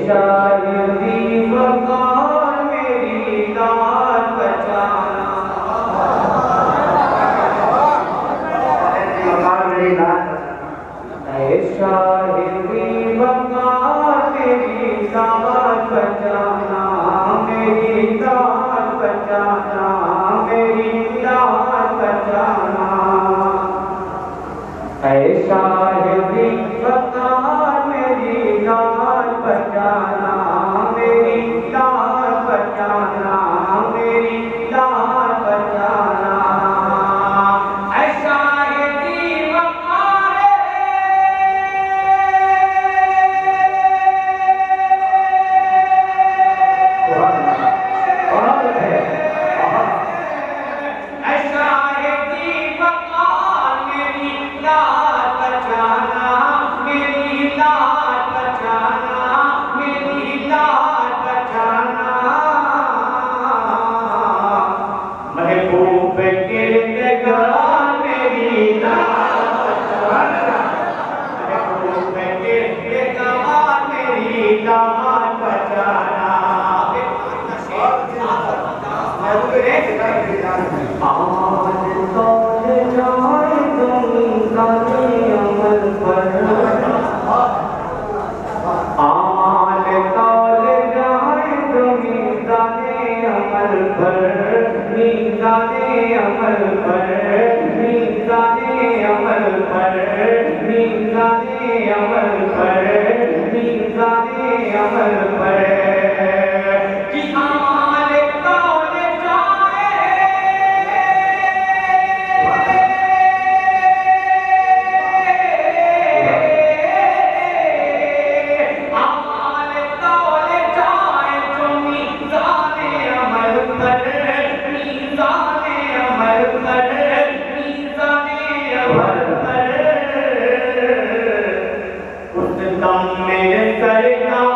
शायरी वकार मेरी दाद बचाना, शायरी वकार मेरी दाद बचाना, मेरी दाद बचाना, मेरी दाद बचाना। शायरी वकार मेरी दाद बचाना, मेरी दाद बचाना, मेरी दाद बचाना। शायरी वकार शायरी वकार मेरी दाद बचाना, मेरी दाद बचाना, मेरी दाद बचाना। महबूब के निगाह मेरी दाद बचाना, महबूब के निगाह मेरी दाद बचाना। आज तौल जाए तुम दाने अमल पर, आज तौल जाए तुम दाने अमल पर, मीज़ाने अमल पर, मीज़ाने अमल पर, मीज़ाने अमल पर, मीज़ाने अमल पर। उस दम में सरकार